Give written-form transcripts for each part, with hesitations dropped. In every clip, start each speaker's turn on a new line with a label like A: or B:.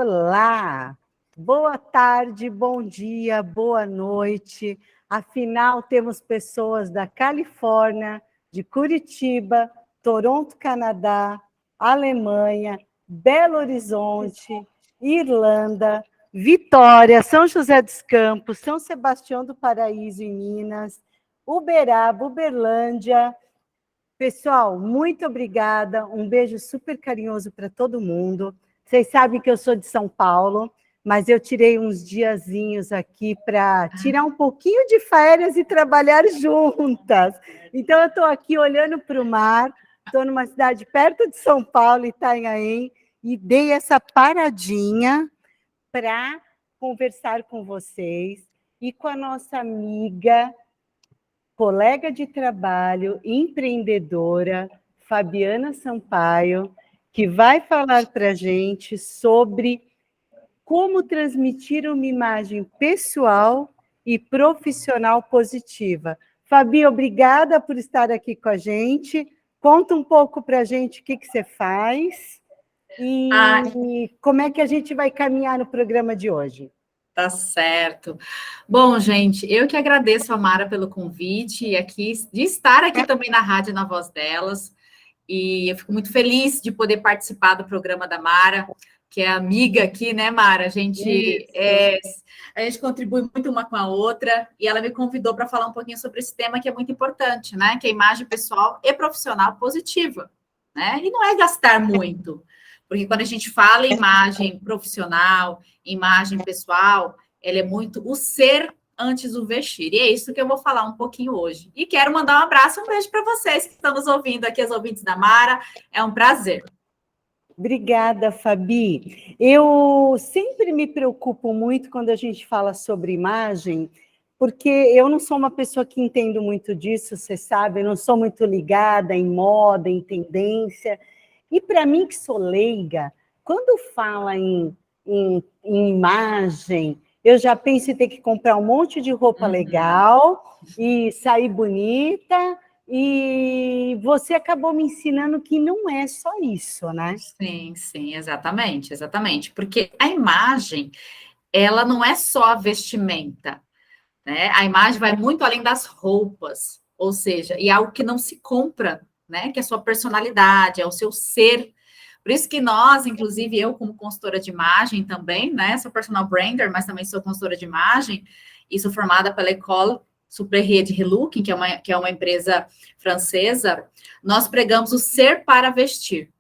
A: Olá, boa tarde, bom dia, boa noite. Afinal, temos pessoas da Califórnia, de Curitiba, Toronto, Canadá, Alemanha, Belo Horizonte, Irlanda, Vitória, São José dos Campos, São Sebastião do Paraíso, em Minas, Uberaba, Uberlândia. Pessoal, muito obrigada. Um beijo super carinhoso para todo mundo. Vocês sabem que eu sou de São Paulo, mas eu tirei uns diazinhos aqui para tirar um pouquinho de férias e trabalhar juntas. Então, eu estou aqui olhando para o mar, estou numa cidade perto de São Paulo, Itanhaém, e dei essa paradinha para conversar com vocês e com a nossa amiga, colega de trabalho, empreendedora, Fabiana Sampaio, que vai falar para a gente sobre como transmitir uma imagem pessoal e profissional positiva. Fabi, obrigada por estar aqui com a gente. Conta um pouco para a gente o que você faz e como é que a gente vai caminhar no programa de hoje.
B: Tá certo. Bom, gente, eu que agradeço a Mara pelo convite e de estar aqui também na Rádio Na Voz Delas. E eu fico muito feliz de poder participar do programa da Mara, que é amiga aqui, né, Mara? A gente contribui muito uma com a outra, e ela me convidou para falar um pouquinho sobre esse tema que é muito importante, né? Que é a imagem pessoal e profissional positiva, né? E não é gastar muito. Porque quando a gente fala em imagem profissional, imagem pessoal, ela é muito o ser antes do vestir. E é isso que eu vou falar um pouquinho hoje. E quero mandar um abraço, um beijo para vocês que estão nos ouvindo aqui, as ouvintes da Mara. É um prazer.
A: Obrigada, Fabi. Eu sempre me preocupo muito quando a gente fala sobre imagem, porque eu não sou uma pessoa que entendo muito disso, você sabe, eu não sou muito ligada em moda, em tendência. E para mim, que sou leiga, quando fala em imagem, eu já penso em ter que comprar um monte de roupa legal e sair bonita, e você acabou me ensinando que não é só isso, né?
B: Sim, exatamente. Porque a imagem, ela não é só a vestimenta, né? A imagem vai muito além das roupas, ou seja, e é algo que não se compra, né? Que é a sua personalidade, é o seu ser. Por isso que nós, inclusive eu como consultora de imagem também, né? Sou personal brander, mas também sou consultora de imagem e sou formada pela École Supérieure de Relooking, que é uma empresa francesa. Nós pregamos o ser para vestir.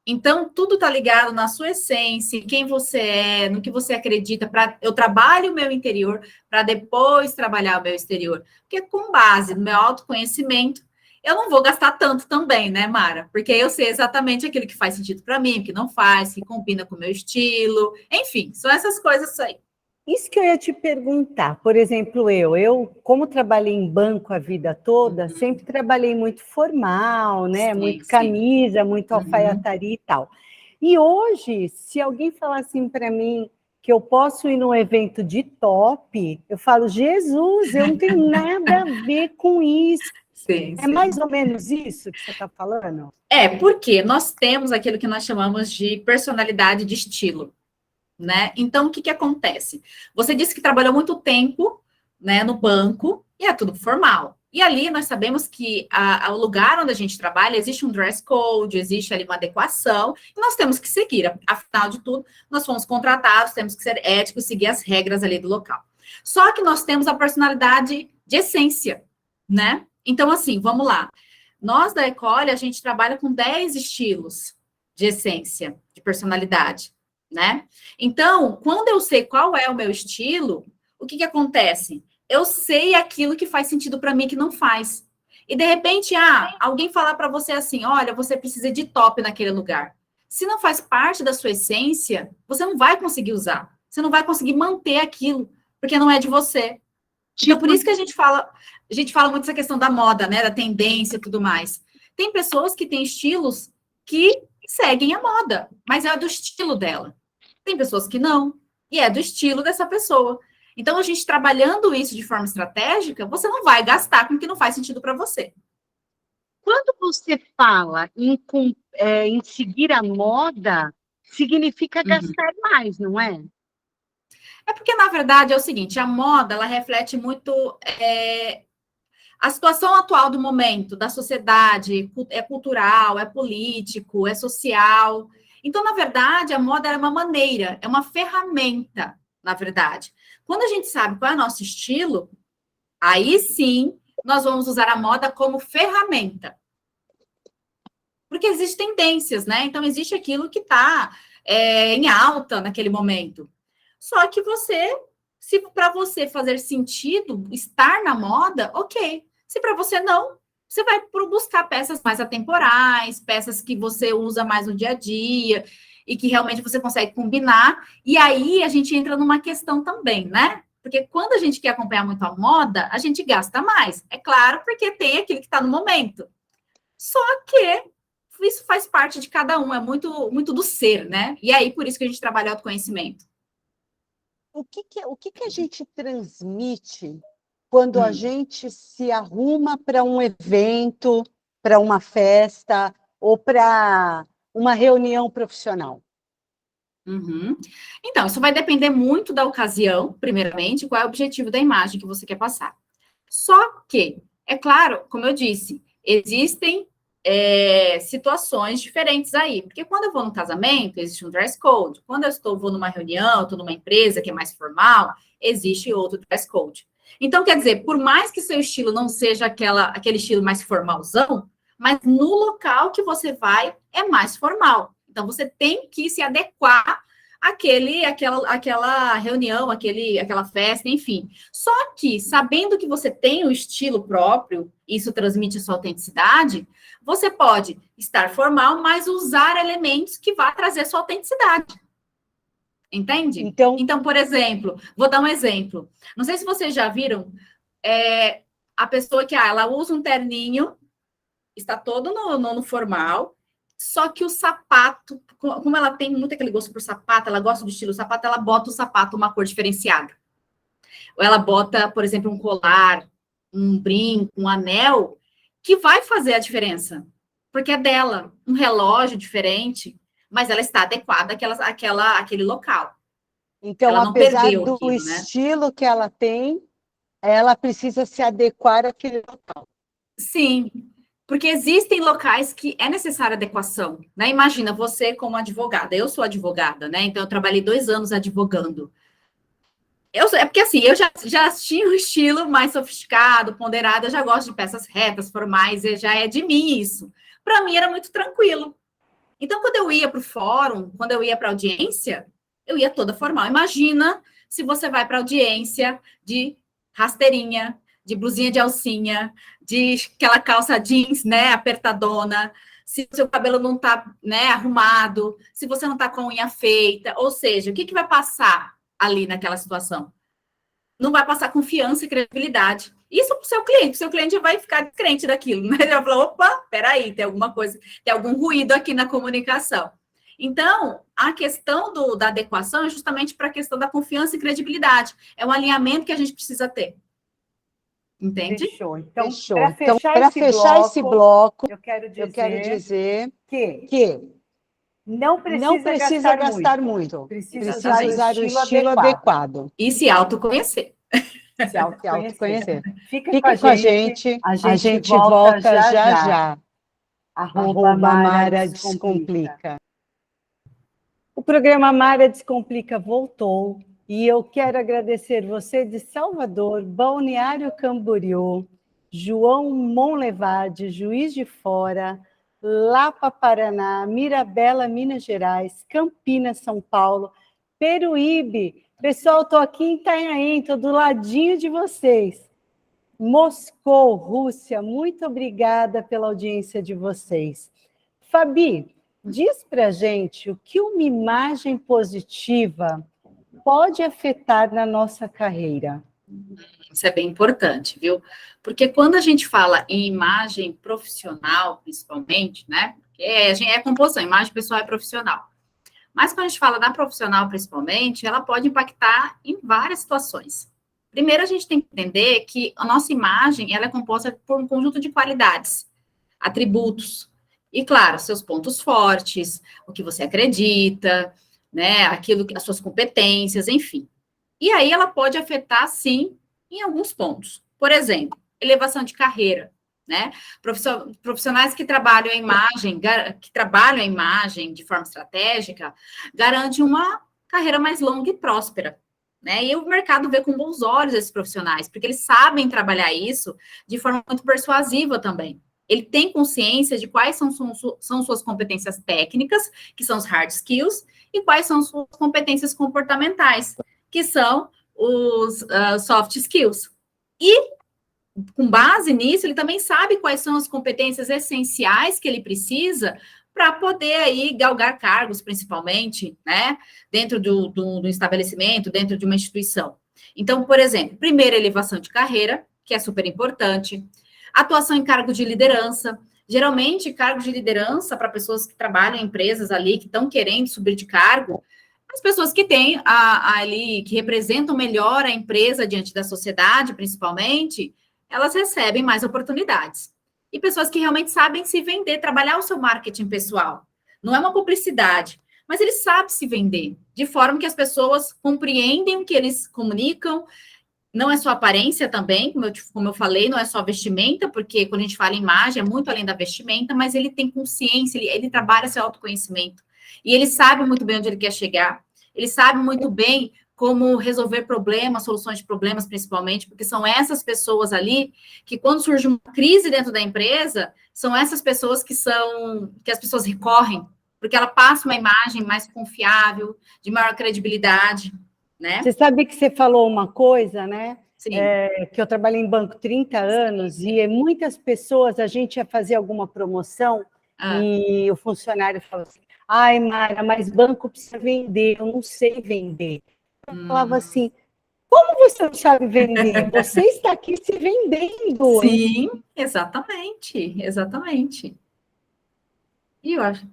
B: Então, tudo está ligado na sua essência, em quem você é, no que você acredita. Eu trabalho o meu interior para depois trabalhar o meu exterior. Porque com base no meu autoconhecimento, eu não vou gastar tanto também, né, Mara? Porque eu sei exatamente aquilo que faz sentido para mim, o que não faz, que combina com o meu estilo. Enfim, são essas coisas aí.
A: Isso que eu ia te perguntar. Por exemplo, eu como trabalhei em banco a vida toda, sempre trabalhei muito formal, né? Muito camisa, muito alfaiataria e tal. E hoje, se alguém falar assim para mim que eu posso ir num evento de top, eu falo, Jesus, eu não tenho nada a ver com isso. É mais ou menos isso que você está falando?
B: É, porque nós temos aquilo que nós chamamos de personalidade de estilo. Né? Então, o que acontece? Você disse que trabalhou muito tempo, né, no banco, e é tudo formal. E ali nós sabemos que o lugar onde a gente trabalha, existe um dress code, existe ali uma adequação, e nós temos que seguir. Afinal de tudo, nós fomos contratados, temos que ser éticos, seguir as regras ali do local. Só que nós temos a personalidade de essência, né? Então, assim, vamos lá. Nós da École, a gente trabalha com 10 estilos de essência, de personalidade, né? Então, quando eu sei qual é o meu estilo, o que acontece? Eu sei aquilo que faz sentido para mim e que não faz. E de repente, alguém falar para você assim, olha, você precisa de top naquele lugar. Se não faz parte da sua essência, você não vai conseguir usar. Você não vai conseguir manter aquilo, porque não é de você. Então, por isso que a gente fala muito essa questão da moda, né? Da tendência e tudo mais. Tem pessoas que têm estilos que seguem a moda, mas é do estilo dela. Tem pessoas que não, e é do estilo dessa pessoa. Então, a gente trabalhando isso de forma estratégica, você não vai gastar com o que não faz sentido para você.
A: Quando você fala em seguir a moda,
C: significa gastar mais, não é?
B: É porque, na verdade, é o seguinte, a moda, ela reflete muito a situação atual do momento, da sociedade, é cultural, é político, é social. Então, na verdade, a moda é uma maneira, é uma ferramenta, na verdade. Quando a gente sabe qual é o nosso estilo, aí sim, nós vamos usar a moda como ferramenta. Porque existem tendências, né? Então, existe aquilo que está em alta naquele momento. Só que se para você fazer sentido estar na moda, ok. Se para você não, você vai buscar peças mais atemporais, peças que você usa mais no dia a dia e que realmente você consegue combinar. E aí a gente entra numa questão também, né? Porque quando a gente quer acompanhar muito a moda, a gente gasta mais. É claro, porque tem aquilo que está no momento. Só que isso faz parte de cada um, é muito, muito do ser, né? E aí, por isso que a gente trabalha autoconhecimento.
C: O que a gente transmite quando a gente se arruma para um evento, para uma festa ou para uma reunião profissional?
B: Então, isso vai depender muito da ocasião, primeiramente, qual é o objetivo da imagem que você quer passar. Só que, é claro, como eu disse, existem situações diferentes aí, porque quando eu vou num casamento, existe um dress code. Quando vou numa reunião, estou numa empresa que é mais formal, existe outro dress code. Então, quer dizer, por mais que seu estilo não seja aquele estilo mais formalzão, mas no local que você vai é mais formal. Então, você tem que se adequar àquela reunião, aquela festa, enfim. Só que, sabendo que você tem um estilo próprio, isso transmite sua autenticidade, você pode estar formal, mas usar elementos que vá trazer sua autenticidade. Entende? Então, por exemplo, vou dar um exemplo. Não sei se vocês já viram a pessoa que ela usa um terninho, está todo no formal, só que o sapato, como ela tem muito aquele gosto por sapato, ela gosta do estilo sapato, ela bota o sapato uma cor diferenciada. Ou ela bota, por exemplo, um colar, um brinco, um anel, que vai fazer a diferença. Porque é dela, um relógio diferente, mas ela está adequada àquele local.
C: Então,
B: ela não
C: apesar
B: perdeu
C: do
B: aquilo,
C: estilo, né, que ela tem, ela precisa se adequar àquele local.
B: Sim, porque existem locais que é necessária adequação, né? Imagina, você como advogada, eu sou advogada, né? Então, eu trabalhei 2 anos advogando. É porque, assim, eu já tinha um estilo mais sofisticado, ponderado, eu já gosto de peças retas, formais, já é de mim isso. Para mim, era muito tranquilo. Então, quando eu ia para o fórum, quando eu ia para audiência, eu ia toda formal. Imagina se você vai para audiência de rasteirinha, de blusinha de alcinha, de aquela calça jeans, né, apertadona, se o seu cabelo não está, né, arrumado, se você não está com a unha feita, ou seja, o que vai passar ali naquela situação? Não vai passar confiança e credibilidade. Isso para o seu cliente já vai ficar descrente daquilo, né? Ele vai falar, opa, peraí, tem alguma coisa, tem algum ruído aqui na comunicação. Então, a questão da adequação é justamente para a questão da confiança e credibilidade. É um alimento que a gente precisa ter. Entende?
A: Fechou. Então,
C: para fechar esse bloco,
A: eu quero
C: dizer
A: que não precisa gastar muito.
C: Precisa usar o estilo adequado.
B: E se autoconhecer.
C: Se autoconhecer.
A: Fica com a gente. A gente volta já.
C: @Mara Descomplica.
A: O programa Mara Descomplica voltou e eu quero agradecer você de Salvador, Balneário Camboriú, João Monlevade, Juiz de Fora, Lapa, Paraná, Mirabela, Minas Gerais, Campinas, São Paulo, Peruíbe. Pessoal, estou aqui em Itanhaém, estou do ladinho de vocês. Moscou, Rússia, muito obrigada pela audiência de vocês. Fabi, diz para a gente o que uma imagem positiva pode afetar na nossa carreira.
B: Isso é bem importante, viu? Porque quando a gente fala em imagem profissional, principalmente, né? Porque é composição, imagem pessoal é profissional. Mas quando a gente fala da profissional, principalmente, ela pode impactar em várias situações. Primeiro, a gente tem que entender que a nossa imagem ela é composta por um conjunto de qualidades, atributos. E, claro, seus pontos fortes, o que você acredita, né? As suas competências, enfim. E aí ela pode afetar, sim, em alguns pontos. Por exemplo, elevação de carreira, né? Profissionais que trabalham a imagem de forma estratégica, garante uma carreira mais longa e próspera, né? E o mercado vê com bons olhos esses profissionais, porque eles sabem trabalhar isso de forma muito persuasiva também. Ele tem consciência de quais são suas competências técnicas, que são os hard skills, e quais são suas competências comportamentais, que são os soft skills. E, com base nisso, ele também sabe quais são as competências essenciais que ele precisa para poder aí galgar cargos, principalmente, né, dentro do estabelecimento, dentro de uma instituição. Então, por exemplo, primeira, elevação de carreira, que é super importante. Atuação em cargo de liderança. Geralmente, cargo de liderança para pessoas que trabalham em empresas ali, que estão querendo subir de cargo, as pessoas que têm ali, que representam melhor a empresa diante da sociedade, principalmente, elas recebem mais oportunidades. E pessoas que realmente sabem se vender, trabalhar o seu marketing pessoal. Não é uma publicidade, mas eles sabem se vender, de forma que as pessoas compreendem o que eles comunicam. Não é só aparência também, como eu falei, não é só vestimenta, porque quando a gente fala em imagem, é muito além da vestimenta, mas ele tem consciência, ele trabalha seu autoconhecimento. E ele sabe muito bem onde ele quer chegar, ele sabe muito bem como resolver problemas, soluções de problemas, principalmente, porque são essas pessoas ali que, quando surge uma crise dentro da empresa, são essas pessoas que as pessoas recorrem, porque ela passa uma imagem mais confiável, de maior credibilidade, né?
A: Você sabe que você falou uma coisa, né?
B: Sim.
A: Que eu trabalhei em banco 30 anos e muitas pessoas, a gente ia fazer alguma promoção e o funcionário falou assim, ai, Mara, mas banco precisa vender, eu não sei vender. Eu falava assim, como você não sabe vender? Você está aqui se vendendo.
B: Sim, exatamente, exatamente. E eu acho.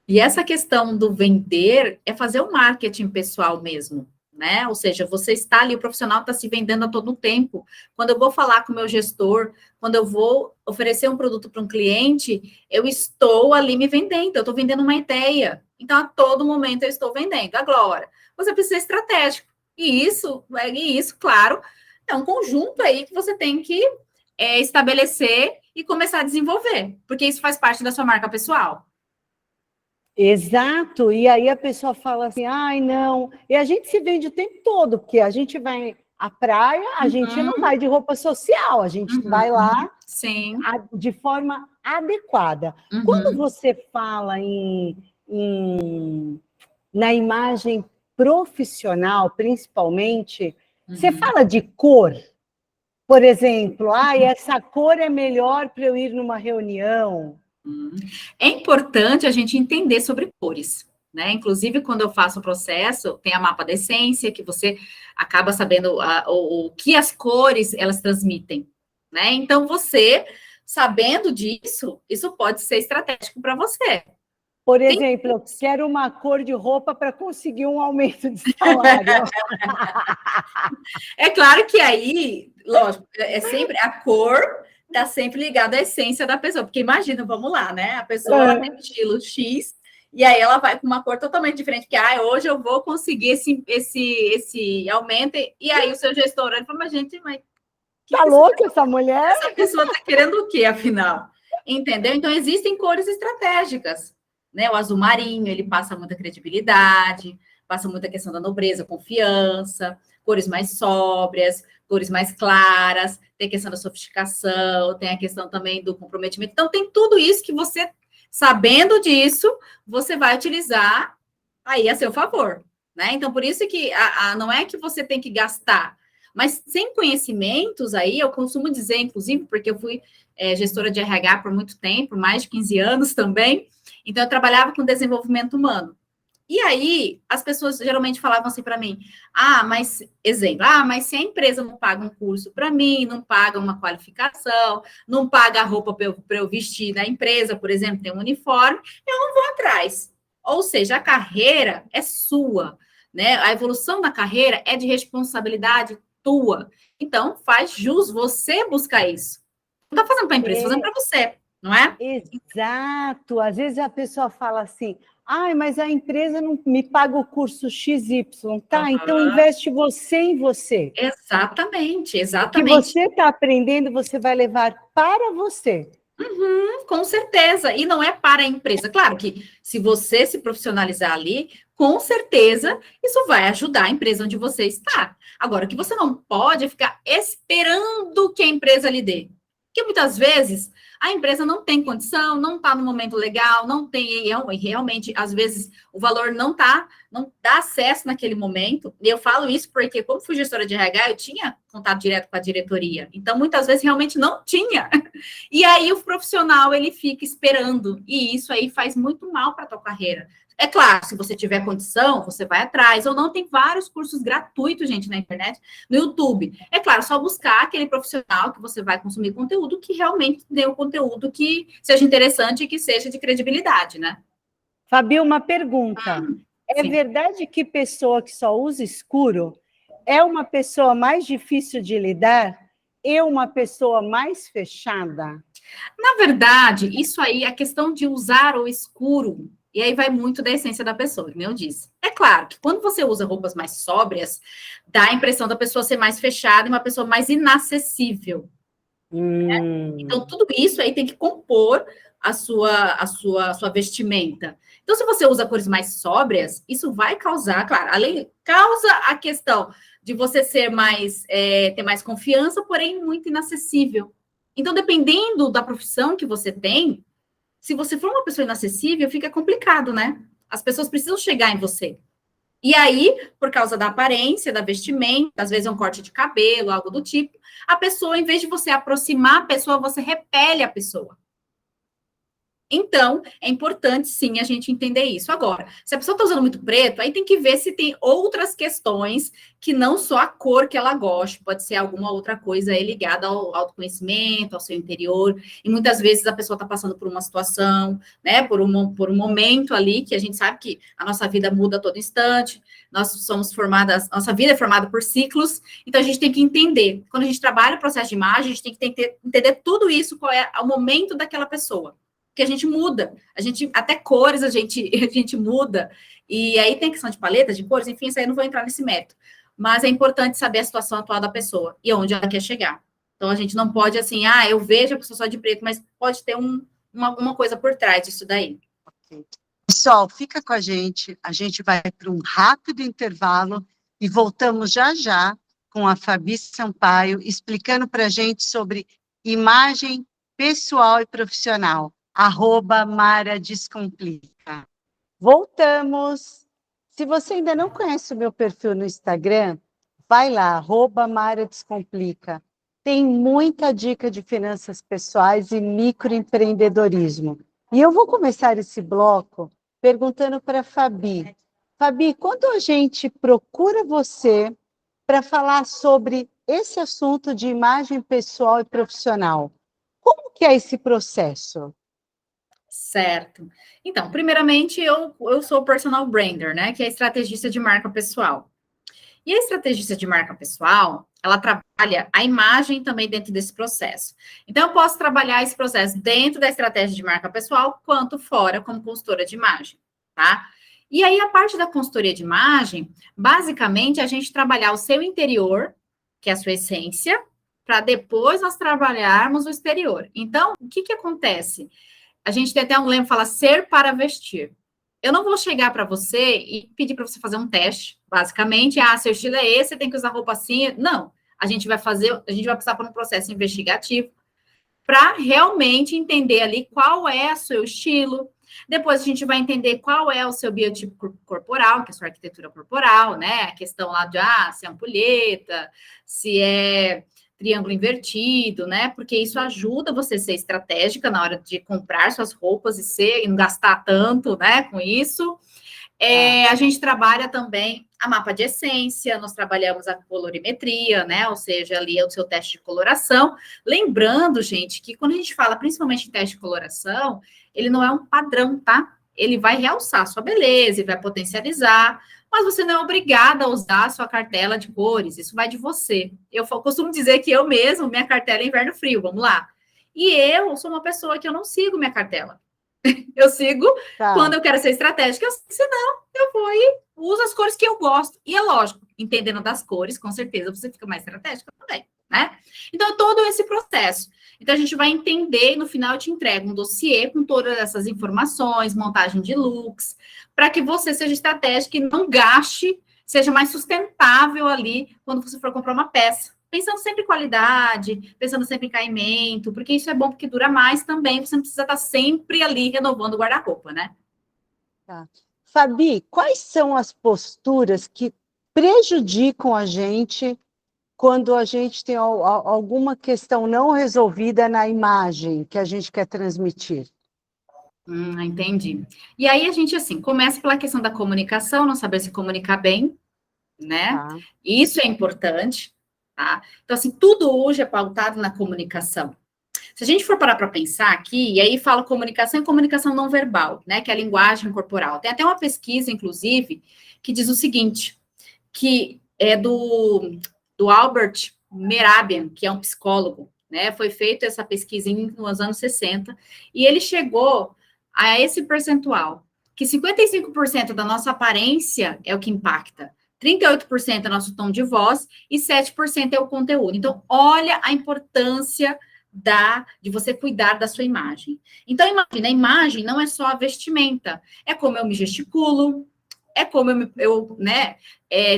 B: E essa questão do vender é fazer o marketing pessoal mesmo, né? Ou seja, você está ali, o profissional está se vendendo a todo tempo. Quando eu vou falar com o meu gestor, quando eu vou oferecer um produto para um cliente, eu estou ali me vendendo, eu estou vendendo uma ideia. Então, a todo momento eu estou vendendo. Agora, você precisa ser estratégico. E isso, claro, é um conjunto aí que você tem que estabelecer e começar a desenvolver, porque isso faz parte da sua marca pessoal.
A: Exato, e aí a pessoa fala assim, ai, não, e a gente se vende o tempo todo, porque a gente vai à praia, a gente não vai de roupa social, a gente vai lá
B: sim,
A: de forma adequada. Quando você fala na imagem profissional, principalmente, você fala de cor, por exemplo, essa cor é melhor para eu ir numa reunião.
B: É importante a gente entender sobre cores, né? Inclusive, quando eu faço o processo, tem a mapa da essência, que você acaba sabendo o que as cores elas transmitem, né? Então, você, sabendo disso, isso pode ser estratégico para você.
A: Por exemplo, eu quero uma cor de roupa para conseguir um aumento de salário.
B: É claro que aí, lógico, é sempre a cor está sempre ligada à essência da pessoa, porque imagina, vamos lá, né? A pessoa ela tem um estilo X e aí ela vai com uma cor totalmente diferente, porque hoje eu vou conseguir esse aumento, e aí o seu gestor ele fala, mas gente,
A: tá louca essa mulher?
B: Essa pessoa está querendo o quê, afinal? Entendeu? Então, existem cores estratégicas, né? O azul marinho, ele passa muita credibilidade, passa muita questão da nobreza, confiança, cores mais sóbrias, cores mais claras, tem a questão da sofisticação, tem a questão também do comprometimento. Então, tem tudo isso que você, sabendo disso, você vai utilizar aí a seu favor, né? Então, por isso que não é que você tem que gastar, mas sem conhecimentos aí, eu costumo dizer, inclusive, porque eu fui gestora de RH por muito tempo, mais de 15 anos também, então eu trabalhava com desenvolvimento humano. E aí, as pessoas geralmente falavam assim para mim, mas se a empresa não paga um curso para mim, não paga uma qualificação, não paga a roupa para eu vestir na empresa, por exemplo, tem um uniforme, eu não vou atrás. Ou seja, a carreira é sua, né? A evolução da carreira é de responsabilidade tua. Então, faz jus você buscar isso. Não está fazendo para a empresa, está fazendo para você. não é?
A: Exato. Às vezes a pessoa fala assim, ai, mas a empresa não me paga o curso XY, tá? Então investe você em você.
B: Exatamente,
A: O que
B: exatamente.
A: você está aprendendo, você vai levar para você.
B: Com certeza, e não é para a empresa. Claro que se você se profissionalizar ali, com certeza isso vai ajudar a empresa onde você está. Agora, o que você não pode é ficar esperando que a empresa lhe dê. Porque muitas vezes a empresa não tem condição, não está no momento legal, não tem, e realmente, às vezes, o valor não dá acesso naquele momento. E eu falo isso porque, como fui gestora de RH, eu tinha contato direto com a diretoria. Então, muitas vezes, realmente não tinha. E aí o profissional, ele fica esperando, e isso aí faz muito mal para a tua carreira. É claro, se você tiver condição, você vai atrás, ou não, tem vários cursos gratuitos, gente, na internet, no YouTube. É claro, só buscar aquele profissional que você vai consumir conteúdo que realmente dê um conteúdo que seja interessante e que seja de credibilidade, né?
A: Fabi, uma pergunta. É
B: Sim.
A: verdade que pessoa que só usa escuro é uma pessoa mais difícil de lidar e uma pessoa mais fechada?
B: Na verdade, isso aí, a questão de usar o escuro, e aí vai muito da essência da pessoa, como eu disse. É claro que quando você usa roupas mais sóbrias, dá a impressão da pessoa ser mais fechada e uma pessoa mais inacessível. Então, tudo isso aí tem que compor a sua vestimenta. Então, se você usa cores mais sóbrias, isso vai causar, claro, causa a questão de você ser mais, ter mais confiança, porém muito inacessível. Então, dependendo da profissão que você tem, se você for uma pessoa inacessível, fica complicado, né? As pessoas precisam chegar em você. E aí, por causa da aparência, da vestimenta, às vezes é um corte de cabelo, algo do tipo, a pessoa, em vez de você aproximar a pessoa, você repele a pessoa. Então, é importante, sim, a gente entender isso. Agora, se a pessoa está usando muito preto, aí tem que ver se tem outras questões que não só a cor que ela gosta, pode ser alguma outra coisa aí ligada ao autoconhecimento, ao seu interior. E muitas vezes a pessoa está passando por uma situação, né, por um momento ali, que a gente sabe que a nossa vida muda a todo instante, nós somos formadas, nossa vida é formada por ciclos, então a gente tem que entender. Quando a gente trabalha o processo de imagem, a gente tem que entender tudo isso, qual é o momento daquela pessoa. Porque a gente muda, até cores a gente muda, e aí tem questão de paletas, de cores, enfim, isso aí eu não vou entrar nesse mérito. Mas é importante saber a situação atual da pessoa e onde ela quer chegar. Então, a gente não pode, assim, eu vejo a pessoa só de preto, mas pode ter alguma coisa por trás disso daí.
C: Pessoal, fica com a gente vai para um rápido intervalo e voltamos já já com a Fabi Sampaio explicando para a gente sobre imagem pessoal e profissional. @Mara Descomplica. Voltamos. Se você ainda não conhece o meu perfil no Instagram, vai lá, @Mara Descomplica. Tem muita dica de finanças pessoais e microempreendedorismo. E eu vou começar esse bloco perguntando para a Fabi. Fabi, quando a gente procura você para falar sobre esse assunto de imagem pessoal e profissional, como que é esse processo?
B: Certo. Então, primeiramente, eu sou personal brander, né? Que é estrategista de marca pessoal. E a estrategista de marca pessoal, ela trabalha a imagem também dentro desse processo. Então, eu posso trabalhar esse processo dentro da estratégia de marca pessoal, quanto fora, como consultora de imagem, tá? E aí, a parte da consultoria de imagem, basicamente, a gente trabalhar o seu interior, que é a sua essência, para depois nós trabalharmos o exterior. Então, o que acontece? A gente tem até um lema que fala ser para vestir. Eu não vou chegar para você e pedir para você fazer um teste, basicamente, seu estilo é esse, você tem que usar roupa assim. Não, a gente vai passar por um processo investigativo para realmente entender ali qual é o seu estilo. Depois a gente vai entender qual é o seu biotipo corporal, que é a sua arquitetura corporal, né? A questão lá de se é ampulheta, se é triângulo invertido, né? Porque isso ajuda você a ser estratégica na hora de comprar suas roupas e não gastar tanto, né, com isso. A gente trabalha também a mapa de essência, nós trabalhamos a colorimetria, né? Ou seja, ali é o seu teste de coloração. Lembrando, gente, que quando a gente fala principalmente em teste de coloração, ele não é um padrão, tá? Ele vai realçar a sua beleza e vai potencializar, mas você não é obrigada a usar a sua cartela de cores, isso vai de você. Eu costumo dizer que eu mesmo, minha cartela é inverno frio, vamos lá. E eu sou uma pessoa que eu não sigo minha cartela. Eu sigo quando eu quero ser estratégica, senão eu vou e uso as cores que eu gosto. E é lógico, entendendo das cores, com certeza você fica mais estratégica também, né? Então, todo esse processo. Então, a gente vai entender e no final eu te entrego um dossiê com todas essas informações, montagem de looks, para que você seja estratégica e não gaste, seja mais sustentável ali quando você for comprar uma peça. Pensando sempre em qualidade, pensando sempre em caimento, porque isso é bom porque dura mais também, você não precisa estar sempre ali renovando o guarda-roupa, né?
C: Tá. Fabi, quais são as posturas que prejudicam a gente quando a gente tem alguma questão não resolvida na imagem que a gente quer transmitir?
B: Entendi. E aí a gente, assim, começa pela questão da comunicação, não saber se comunicar bem, né?
C: Tá.
B: Isso é importante, tá? Então, assim, tudo hoje é pautado na comunicação. Se a gente for parar para pensar aqui, e aí fala comunicação e comunicação não verbal, né? Que é a linguagem corporal. Tem até uma pesquisa, inclusive, que diz o seguinte, que é do Albert Mehrabian, que é um psicólogo, né? Foi feita essa pesquisa nos anos 60, e ele chegou a esse percentual, que 55% da nossa aparência é o que impacta, 38% é nosso tom de voz e 7% é o conteúdo. Então, olha a importância de você cuidar da sua imagem. Então, imagina, a imagem não é só a vestimenta, é como eu me gesticulo, é como eu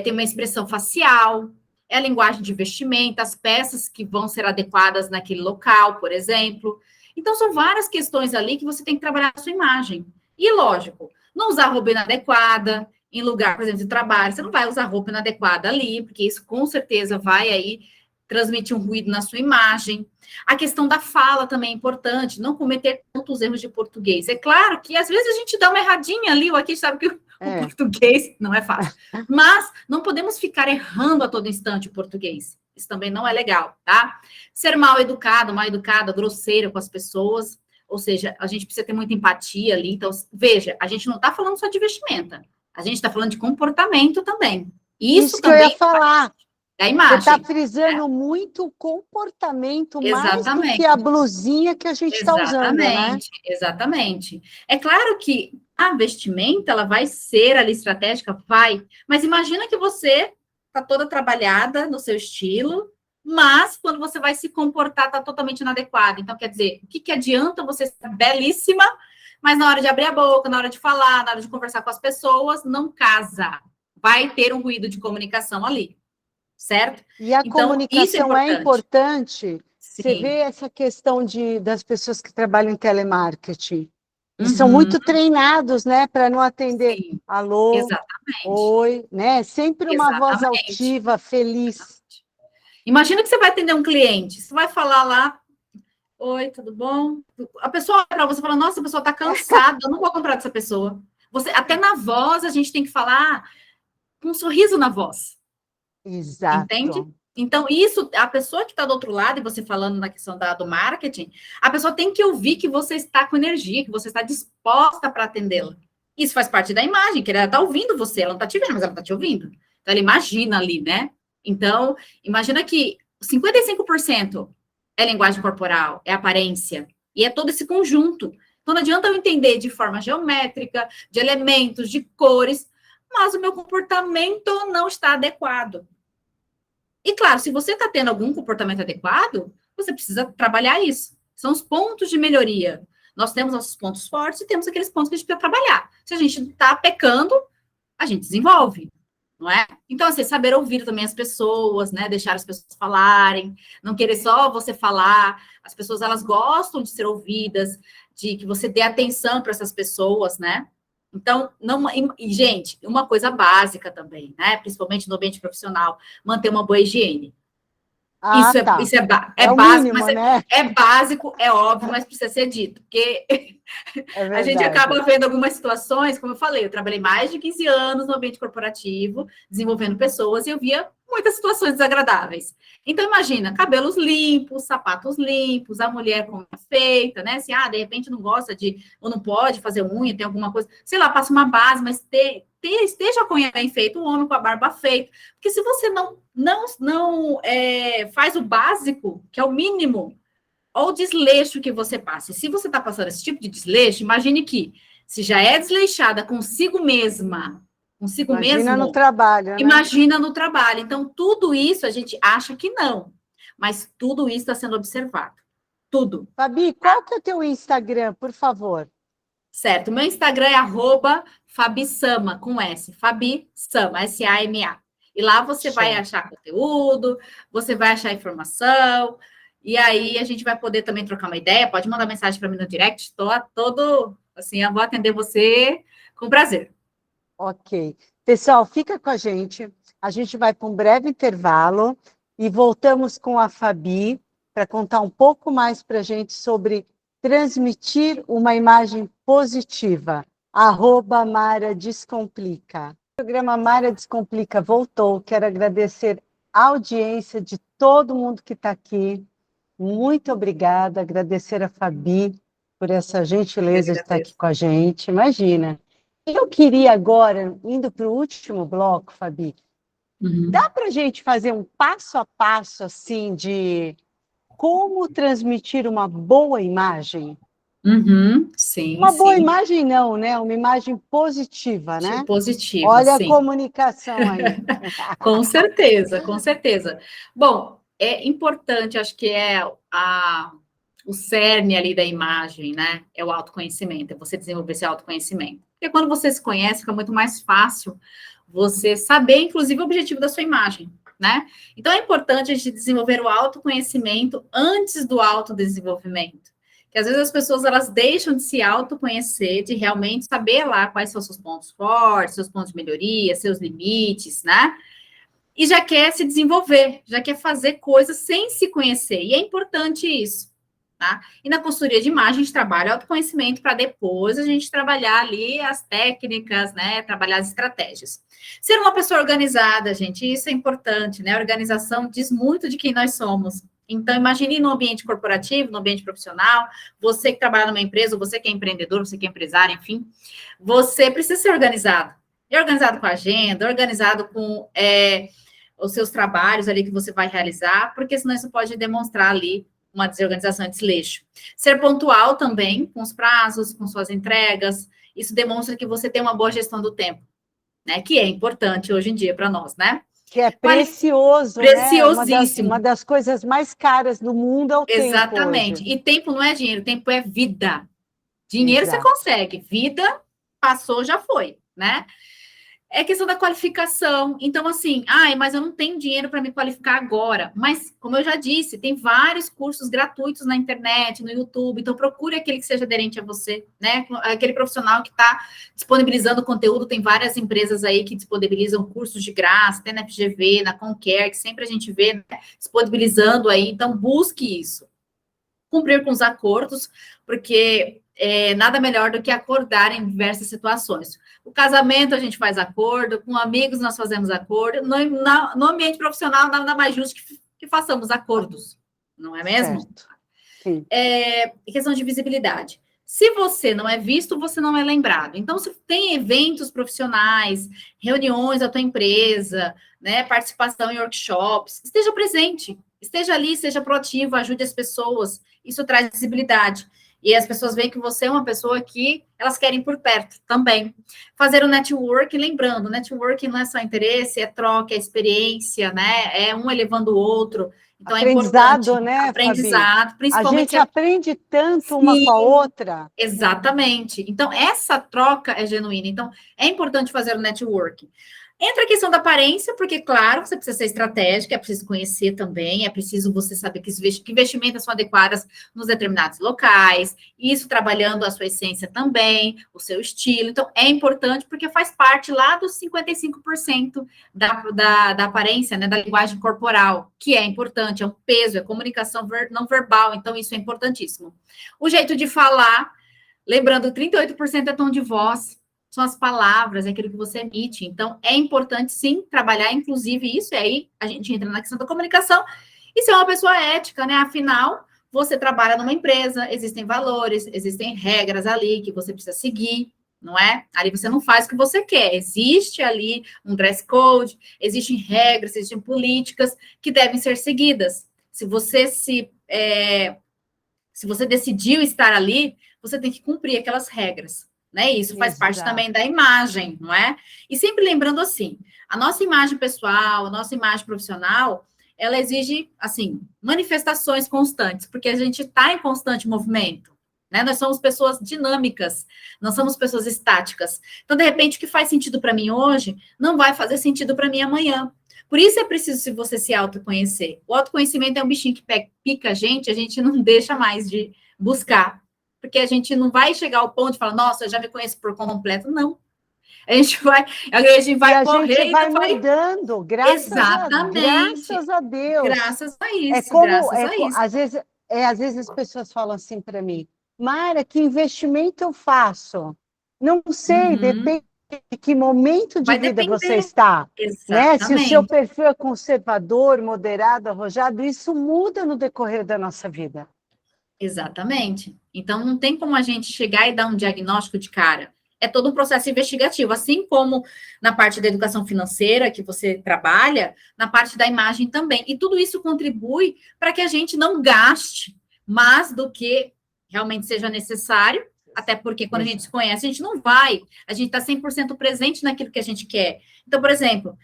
B: tenho uma expressão facial, é a linguagem de vestimenta, as peças que vão ser adequadas naquele local, por exemplo. Então, são várias questões ali que você tem que trabalhar a sua imagem. E, lógico, não usar roupa inadequada em lugar, por exemplo, de trabalho. Você não vai usar roupa inadequada ali, porque isso com certeza vai aí transmitir um ruído na sua imagem. A questão da fala também é importante, não cometer tantos erros de português. É claro que às vezes a gente dá uma erradinha ali, ou aqui sabe que o português não é fácil. Mas não podemos ficar errando a todo instante o português. Isso também não é legal, tá? Ser mal educada, grosseira com as pessoas. Ou seja, a gente precisa ter muita empatia ali. Então, veja, a gente não está falando só de vestimenta. A gente está falando de comportamento também. Isso também
C: que eu ia falar.
B: Da imagem.
C: Você está frisando muito o comportamento mais do que a blusinha que a gente está usando, né?
B: Exatamente. É claro que a vestimenta, ela vai ser ali estratégica, vai. Mas imagina que você está toda trabalhada no seu estilo, mas quando você vai se comportar, está totalmente inadequado. Então, quer dizer, o que adianta você ser belíssima, mas na hora de abrir a boca, na hora de falar, na hora de conversar com as pessoas, não casa. Vai ter um ruído de comunicação ali. Certo?
C: E a então, comunicação é importante.
B: Sim.
C: Você vê essa questão das pessoas que trabalham em telemarketing. Eles são muito treinados, né, para não atender alô,
B: exatamente.
C: Oi, né? Sempre uma voz altiva, feliz.
B: Exatamente. Imagina que você vai atender um cliente, você vai falar lá, oi, tudo bom? A pessoa olha para você e fala, nossa, a pessoa está cansada, eu não vou comprar dessa pessoa. Até na voz a gente tem que falar com um sorriso na voz.
C: Exato.
B: Entende? Então, isso, a pessoa que está do outro lado, e você falando na questão do marketing, a pessoa tem que ouvir que você está com energia, que você está disposta para atendê-la. Isso faz parte da imagem, que ela está ouvindo você, ela não está te vendo, mas ela está te ouvindo. Então, ela imagina ali, né? Então, imagina que 55% é linguagem corporal, é aparência, e é todo esse conjunto. Então, não adianta eu entender de forma geométrica, de elementos, de cores, mas o meu comportamento não está adequado. E, claro, se você está tendo algum comportamento adequado, você precisa trabalhar isso. São os pontos de melhoria. Nós temos nossos pontos fortes e temos aqueles pontos que a gente precisa trabalhar. Se a gente está pecando, a gente desenvolve, não é? Então, assim, saber ouvir também as pessoas, né? Deixar as pessoas falarem, não querer só você falar. As pessoas, elas gostam de ser ouvidas, de que você dê atenção para essas pessoas, né? Então, gente, uma coisa básica também, né? Principalmente no ambiente profissional, manter uma boa higiene. Isso é básico,
C: mínimo,
B: mas
C: né?
B: é básico, é óbvio, mas precisa ser dito, porque a gente acaba vendo algumas situações, como eu falei, eu trabalhei mais de 15 anos no ambiente corporativo, desenvolvendo pessoas, e eu via muitas situações desagradáveis. Então, imagina, cabelos limpos, sapatos limpos, a mulher com unha feita, né? Se, de repente não gosta ou não pode fazer unha, tem alguma coisa, sei lá, passa uma base, mas esteja com a unha bem feita, o homem com a barba feita. Porque se você não faz o básico, que é o mínimo, Olha o desleixo que você passa. E se você está passando esse tipo de desleixo, imagine que, se já é desleixada consigo mesma, consigo
C: Imagina no
B: mesmo,
C: trabalho, né?
B: imagina no trabalho. Então, tudo isso a gente acha que não, mas tudo isso está sendo observado. Tudo.
C: Fabi, qual que é o teu Instagram, por favor?
B: Certo. Meu Instagram é @FabiSama, com S. Fabi Sama, S-A-M-A. E lá você vai achar conteúdo, você vai achar informação, e aí a gente vai poder também trocar uma ideia. Pode mandar mensagem para mim no direct, estou a todo, assim, eu vou atender você com prazer.
C: Ok. Pessoal, fica com a gente vai para um breve intervalo e voltamos com a Fabi para contar um pouco mais para a gente sobre transmitir uma imagem positiva. @Mara Descomplica. O programa Mara Descomplica voltou. Quero agradecer a audiência de todo mundo que está aqui. Muito obrigada. Agradecer a Fabi por essa gentileza de estar aqui com a gente. Imagina. Eu queria agora, indo para o último bloco, Fabi, dá para a gente fazer um passo a passo, assim, de como transmitir uma boa imagem?
B: Sim,
C: Uma boa
B: sim.
C: imagem não, né? Uma imagem positiva, né?
B: Positiva,
C: Olha
B: sim.
C: a comunicação aí.
B: Com certeza, com certeza. Bom, é importante, acho que é o cerne ali da imagem, né? É o autoconhecimento, é você desenvolver esse autoconhecimento. Porque quando você se conhece, fica muito mais fácil você saber, inclusive, o objetivo da sua imagem, né? Então, é importante a gente desenvolver o autoconhecimento antes do autodesenvolvimento. Que às vezes as pessoas, elas deixam de se autoconhecer, de realmente saber lá quais são os seus pontos fortes, seus pontos de melhoria, seus limites, né? E já quer se desenvolver, já quer fazer coisas sem se conhecer. E é importante isso, tá? E na consultoria de imagem, a gente trabalha autoconhecimento para depois a gente trabalhar ali as técnicas, né? Trabalhar as estratégias. Ser uma pessoa organizada, gente, isso é importante, né? A organização diz muito de quem nós somos. Então, imagine no ambiente corporativo, no ambiente profissional, você que trabalha numa empresa, você que é empreendedor, você que é empresário, enfim, você precisa ser organizado. E organizado com a agenda, organizado com os seus trabalhos ali que você vai realizar, porque senão isso pode demonstrar ali uma desorganização e desleixo. Ser pontual também, com os prazos, com suas entregas, isso demonstra que você tem uma boa gestão do tempo, né? Que é importante hoje em dia para nós, né?
C: Que é precioso,
B: preciosíssimo.
C: Né? Uma das coisas mais caras do mundo é o tempo hoje.
B: Exatamente. E tempo não é dinheiro, tempo é vida. Dinheiro
C: Exato.
B: você consegue, vida passou, já foi, né? É questão da qualificação. Então, assim, mas eu não tenho dinheiro para me qualificar agora. Mas, como eu já disse, tem vários cursos gratuitos na internet, no YouTube. Então, procure aquele que seja aderente a você, né? Aquele profissional que está disponibilizando conteúdo. Tem várias empresas aí que disponibilizam cursos de graça, tem na FGV, na Conquer, que sempre a gente vê, né, disponibilizando aí. Então, busque isso. Cumprir com os acordos, porque nada melhor do que acordar em diversas situações. O casamento a gente faz acordo, com amigos nós fazemos acordo, no ambiente profissional nada mais justo que façamos acordos, não é mesmo?
C: Certo. Sim.
B: Questão de visibilidade. Se você não é visto, você não é lembrado. Então, se tem eventos profissionais, reuniões da tua empresa, né, participação em workshops, esteja presente, esteja ali, seja proativo, ajude as pessoas. Isso traz visibilidade. E as pessoas veem que você é uma pessoa que elas querem por perto também. Fazer o network, lembrando, network não é só interesse, é troca, é experiência, né? É um elevando o outro. Então,
C: aprendizado,
B: é importante,
C: né,
B: aprendizado,
C: Fabi?
B: principalmente.
C: A gente aprende tanto uma com a outra.
B: Exatamente. Então, essa troca é genuína. Então, é importante fazer o networking. Entra a questão da aparência, porque, claro, você precisa ser estratégica, é preciso conhecer também, é preciso você saber que vestimentas são adequadas nos determinados locais, isso trabalhando a sua essência também, o seu estilo. Então, é importante porque faz parte lá dos 55% da aparência, né, da linguagem corporal, que é importante, é um peso, é comunicação não verbal, então isso é importantíssimo. O jeito de falar, lembrando, 38% é tom de voz, são as palavras, é aquilo que você emite. Então, é importante, sim, trabalhar, inclusive, isso, e aí a gente entra na questão da comunicação, e ser uma pessoa ética, né? Afinal, você trabalha numa empresa, existem valores, existem regras ali que você precisa seguir, não é? Ali você não faz o que você quer. Existe ali um dress code, existem regras, existem políticas que devem ser seguidas. Se você Se você decidiu estar ali, você tem que cumprir aquelas regras, né? Isso faz parte
C: Exato.
B: também da imagem, não é? E sempre lembrando assim, a nossa imagem pessoal, a nossa imagem profissional, ela exige, assim, manifestações constantes, porque a gente está em constante movimento, né? Nós somos pessoas dinâmicas, não somos pessoas estáticas. Então, de repente, o que faz sentido para mim hoje, não vai fazer sentido para mim amanhã. Por isso é preciso se você se autoconhecer. O autoconhecimento é um bichinho que pica a gente não deixa mais de buscar, porque a gente não vai chegar ao ponto de falar, nossa, eu já me conheço por completo, não. A gente vai
C: correr, gente vai mudando, graças a Deus.
B: Graças a isso, graças a isso.
C: Às vezes as pessoas falam assim para mim, Mara, que investimento eu faço? Não sei, depende de que momento de vida você está. Né? Se o seu perfil é conservador, moderado, arrojado, isso muda no decorrer da nossa vida.
B: Exatamente. Então, não tem como a gente chegar e dar um diagnóstico de cara. É todo um processo investigativo, assim como na parte da educação financeira que você trabalha, na parte da imagem também. E tudo isso contribui para que a gente não gaste mais do que realmente seja necessário, até porque quando a gente se conhece, a gente não vai, a gente está 100% presente naquilo que a gente quer. Então, por exemplo,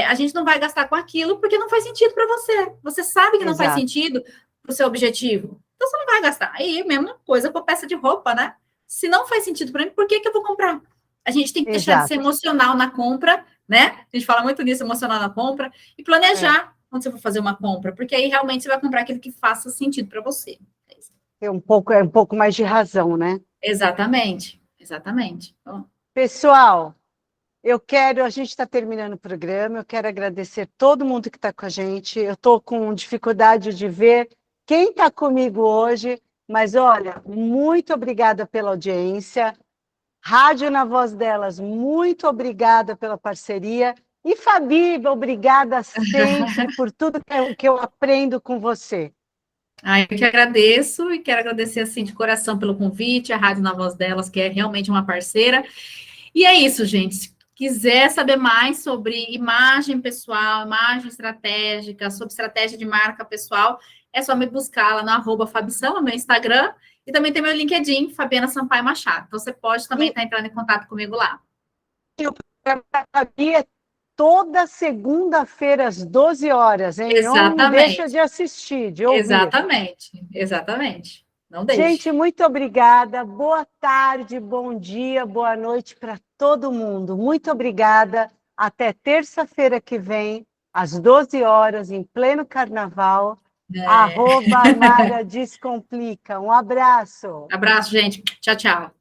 B: a gente não vai gastar com aquilo porque não faz sentido para você. Você sabe que não faz sentido para o seu objetivo. Então, você não vai gastar. Aí, mesma coisa com peça de roupa, né? Se não faz sentido para mim, por que eu vou comprar? A gente tem que deixar de ser emocional na compra, né? A gente fala muito nisso, emocional na compra, e planejar quando você for fazer uma compra, porque aí realmente você vai comprar aquilo que faça sentido para você.
C: É um pouco mais de razão, né?
B: Exatamente, exatamente. Bom.
C: Pessoal, a gente está terminando o programa, eu quero agradecer todo mundo que está com a gente, eu estou com dificuldade de ver quem está comigo hoje, mas olha, muito obrigada pela audiência, Rádio Na Voz Delas, muito obrigada pela parceria, e Fabi, obrigada sempre por tudo que eu aprendo com você.
B: Eu que agradeço e quero agradecer assim de coração pelo convite, a Rádio Na Voz Delas, que é realmente uma parceira. E é isso, gente. Se quiser saber mais sobre imagem pessoal, imagem estratégica, sobre estratégia de marca pessoal, é só me buscar lá no @Fabição, no meu Instagram, e também tem meu LinkedIn, Fabiana Sampaio Machado. Então, você pode também estar entrando em contato comigo lá.
C: E o programa da Fabi é toda segunda-feira, às 12 horas, hein?
B: Exatamente.
C: Não deixa de assistir, de ouvir.
B: Exatamente. Não deixe.
C: Gente, muito obrigada. Boa tarde, bom dia, boa noite para todo mundo. Muito obrigada. Até terça-feira que vem, às 12 horas, em pleno carnaval. @Mara Descomplica. Um abraço.
B: Abraço, gente. Tchau, tchau.